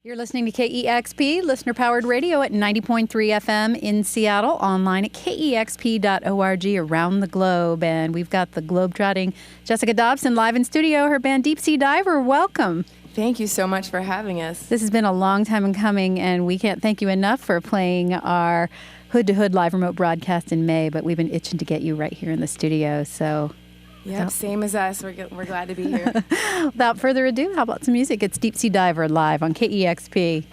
You're listening to KEXP, listener-powered radio at 90.3 FM in Seattle, online at kexp.org around the globe. And we've got the globe-trotting Jessica Dobson live in studio, her band Deep Sea Diver. Welcome. Thank you so much for having us. This has been a long time in coming, and we can't thank you enough for playing our hood-to-hood live remote broadcast in May, but we've been itching to get you right here in the studio, so... Yep, same as us. We're glad to be here. Without further ado, how about some music? It's Deep Sea Diver live on KEXP.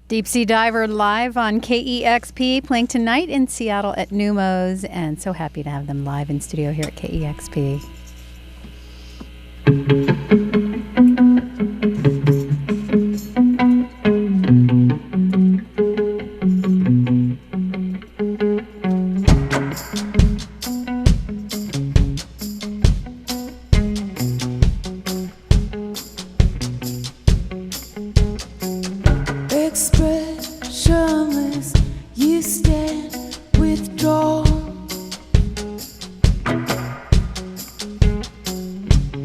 Deep Sea Diver live on KEXP, playing tonight in Seattle at Neumos, and so happy to have them live in studio here at KEXP. Expressionless, you stand withdrawn.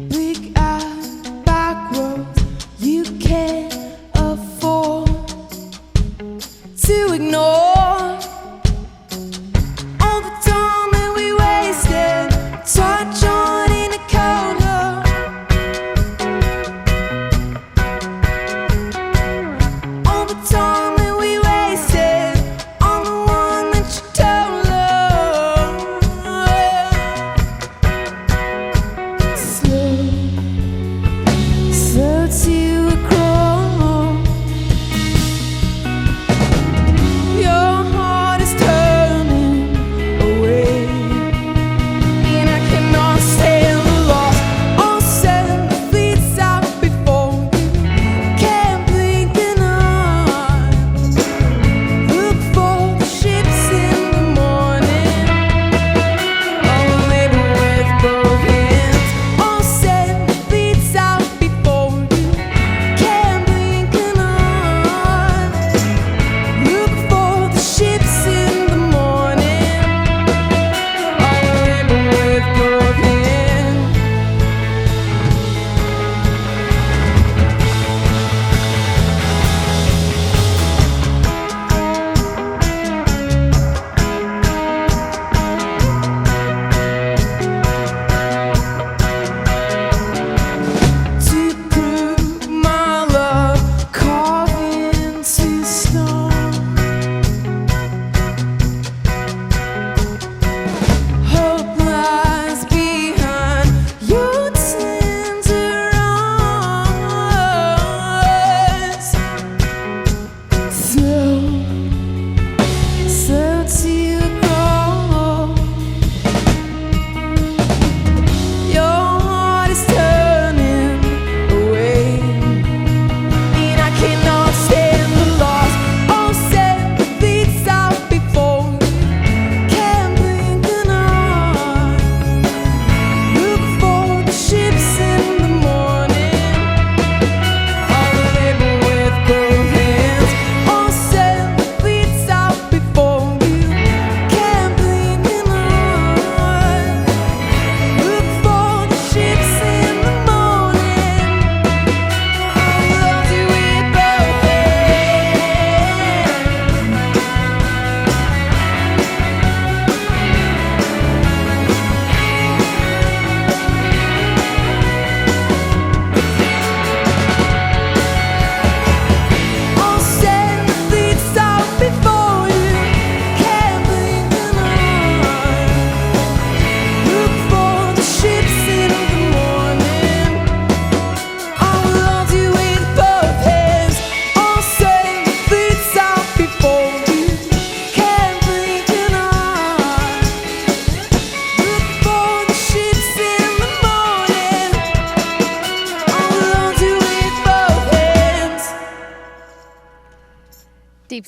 Big eye, back roads, you can't afford to ignore all the time that we wasted. Touch on in a cold heart. All the time that we wasted on the one that you told love. Slow to a crawl. You're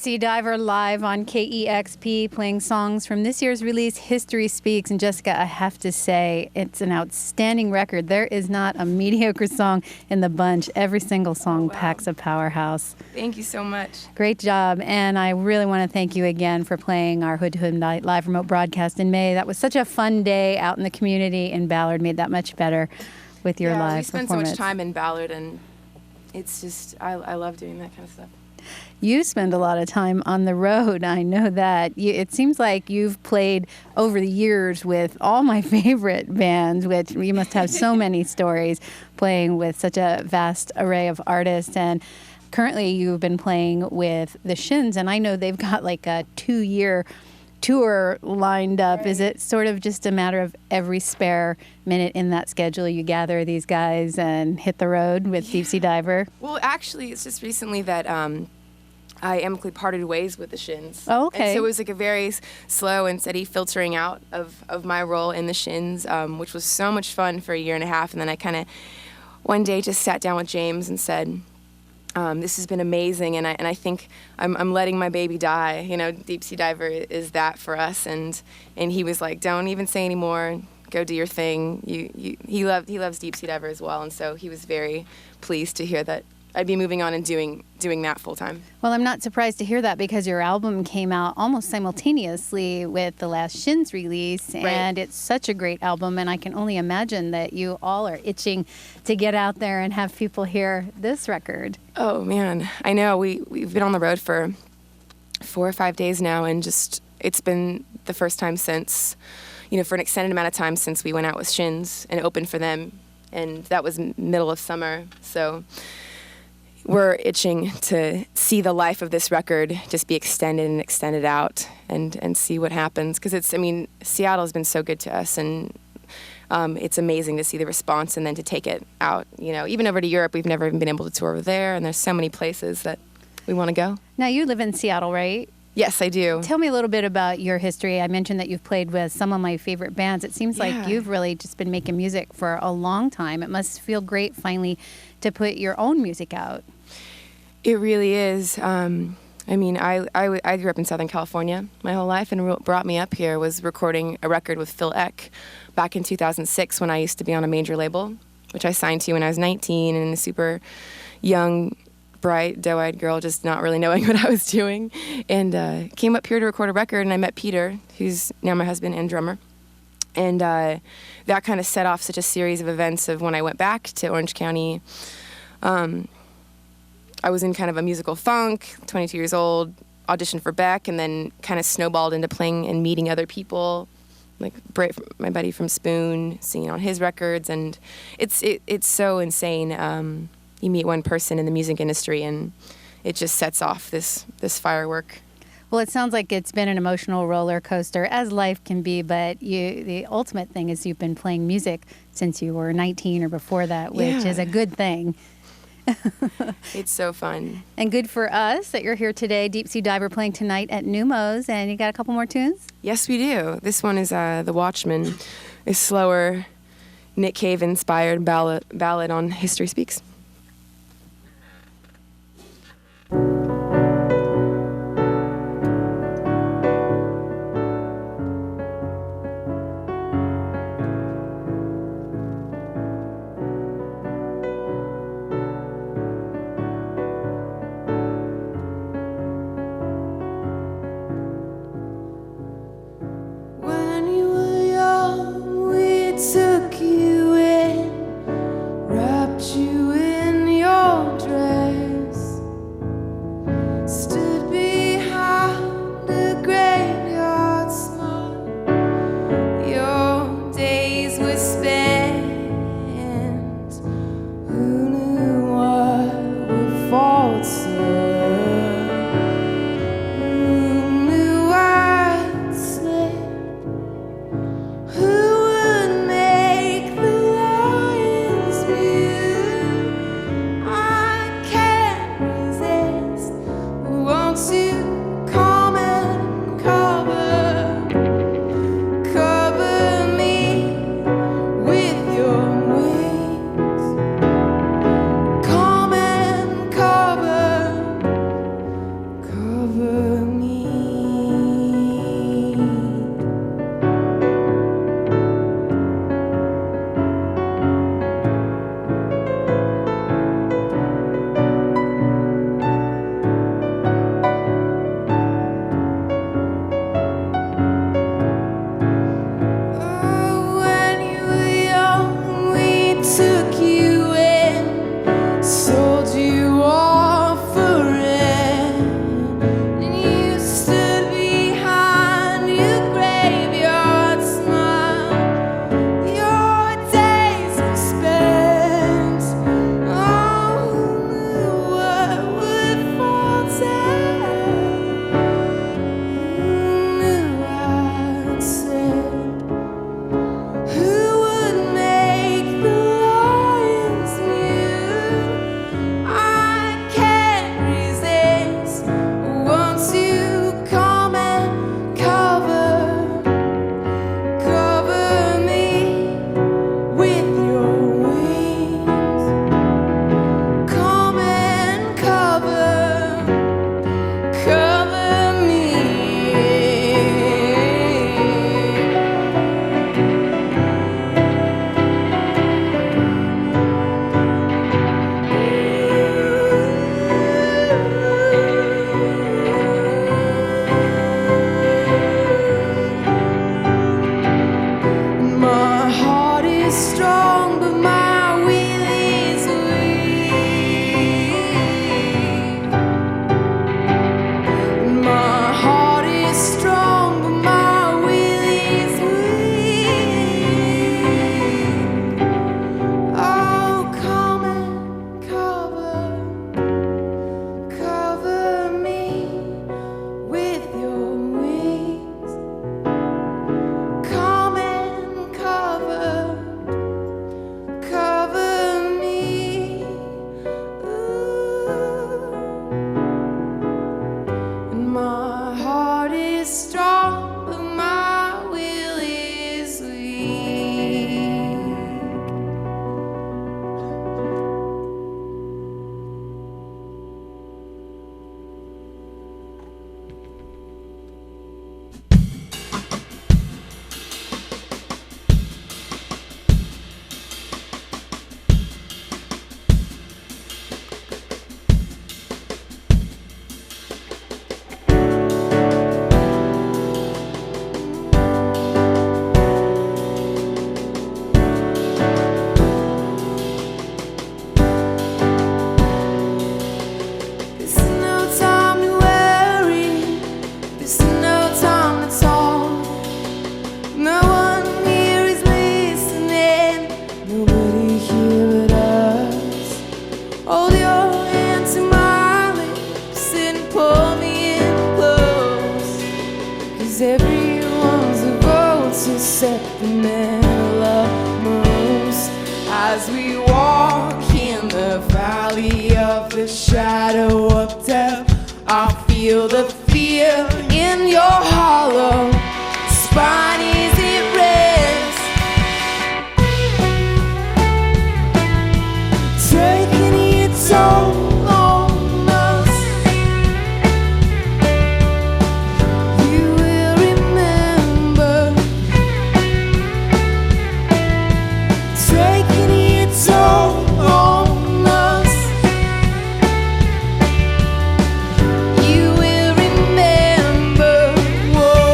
Deep Sea Diver live on KEXP, playing songs from this year's release, History Speaks. And Jessica, I have to say, it's an outstanding record. There is not a mediocre song in the bunch. Every single song packs a powerhouse. Thank you so much. Great job. And I really want to thank you again for playing our Hood to Hood Night live remote broadcast in May. That was such a fun day out in the community in Ballard. Made that much better with your live we spent performance. so much time in Ballard, and it's just, I love doing that kind of stuff. You spend a lot of time on the road. I know that. It seems like you've played over the years with all my favorite bands, which you must have so many stories playing with such a vast array of artists. And currently you've been playing with the Shins, and I know they've got like a 2-year tour lined up. Right. Is it sort of just a matter of every spare minute in that schedule you gather these guys and hit the road with Deep Sea Diver? Well, actually, it's just recently that I amicably parted ways with the Shins. Oh, okay. And so it was like a very slow and steady filtering out of my role in the Shins, which was so much fun for a year and a half. And then I kind of one day just sat down with James and said, this has been amazing, and I think I'm letting my baby die. You know, Deep Sea Diver is that for us. And he was like, don't even say anymore. Go do your thing. He loves Deep Sea Diver as well, and so he was very pleased to hear that I'd be moving on and doing that full time. Well, I'm not surprised to hear that because your album came out almost simultaneously with the last Shins release, and It's such a great album, and I can only imagine that you all are itching to get out there and have people hear this record. Oh man, I know. We've been on the road for 4 or 5 days now, and just it's been the first time since, for an extended amount of time since we went out with Shins and opened for them, and that was middle of summer, so we're itching to see the life of this record just be extended and extended out and see what happens. Because Seattle has been so good to us, and it's amazing to see the response and then to take it out. Even over to Europe, we've never even been able to tour over there, and there's so many places that we want to go. Now, you live in Seattle, right? Yes, I do. Tell me a little bit about your history. I mentioned that you've played with some of my favorite bands. It seems like you've really just been making music for a long time. It must feel great finally to put your own music out. It really is. I grew up in Southern California my whole life, and what brought me up here was recording a record with Phil Eck back in 2006 when I used to be on a major label, which I signed to when I was 19 and a super young, bright, doe-eyed girl just not really knowing what I was doing. And came up here to record a record, and I met Peter, who's now my husband and drummer. And that kind of set off such a series of events of when I went back to Orange County. I was in kind of a musical funk, 22 years old, auditioned for Beck, and then kind of snowballed into playing and meeting other people, like Britt, my buddy from Spoon, singing on his records, and it's so insane. You meet one person in the music industry, and it just sets off this firework. Well, it sounds like it's been an emotional roller coaster, as life can be, but the ultimate thing is you've been playing music since you were 19 or before that, which is a good thing. It's so fun. And good for us that you're here today. Deep Sea Diver playing tonight at Neumos. And you got a couple more tunes? Yes, we do. This one is the Watchman, a slower Nick Cave-inspired ballad on History Speaks. Took you in, wrapped you in. is strong, but my will is weak. This is no time to worry. This is no time to talk. No one here is listening. Nobody here but us. Hold your hand to my lips and pull me in close. 'Cause everyone's a vote to set the middle upmost. As we walk in the valley of the shadow of death, I feel the fear in your hollow spine as it rests. Taking its toll on us. You will remember. Taking its toll on us. You will remember. Whoa.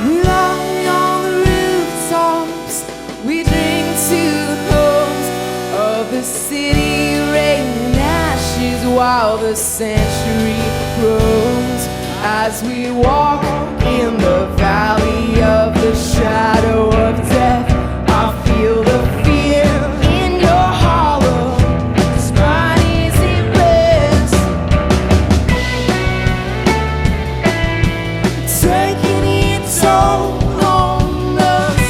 We lie on the rooftops. We drink to the homes of the city, raining ashes while the century grows. As we walk in the valley of the shadow of death, I feel the fear in your hollow spine as it rests. Taking its toll on us.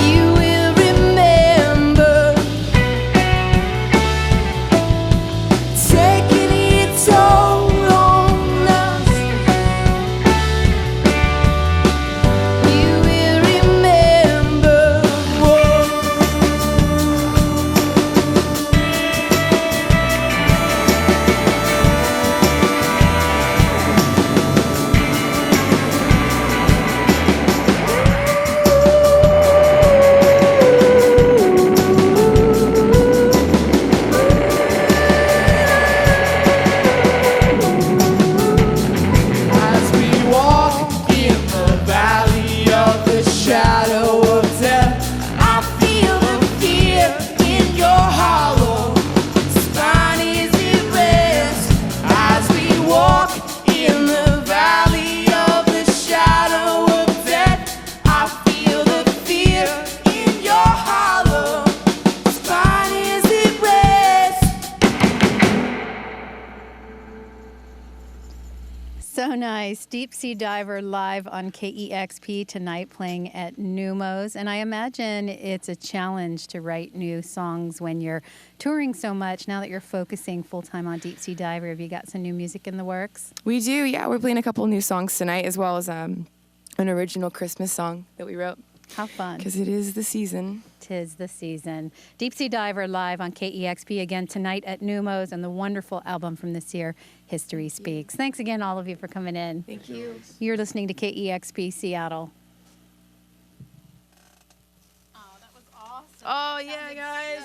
You will remember. Taking its toll on us. You will remember. Whoa. As we walk in the valley of the shadow of death, I feel the fear in your hollow spine as it rests. As we walk in the valley of the shadow of death, I feel the fear in your hollow spine as it rests. So nice. Deep Sea Diver live on KEXP tonight, playing at Numos. And I imagine it's a challenge to write new songs when you're touring so much. Now that you're focusing full-time on Deep Sea Diver, have you got some new music in the works? We do, yeah. We're playing a couple new songs tonight, as well as an original Christmas song that we wrote, How fun. because it is the season. 'Tis the season. Deep Sea Diver live on KEXP again tonight at Numos, and the wonderful album from this year, History Speaks. Thanks again, all of you, for coming in. Thank you. You're listening to KEXP Seattle. Oh, yeah, guys.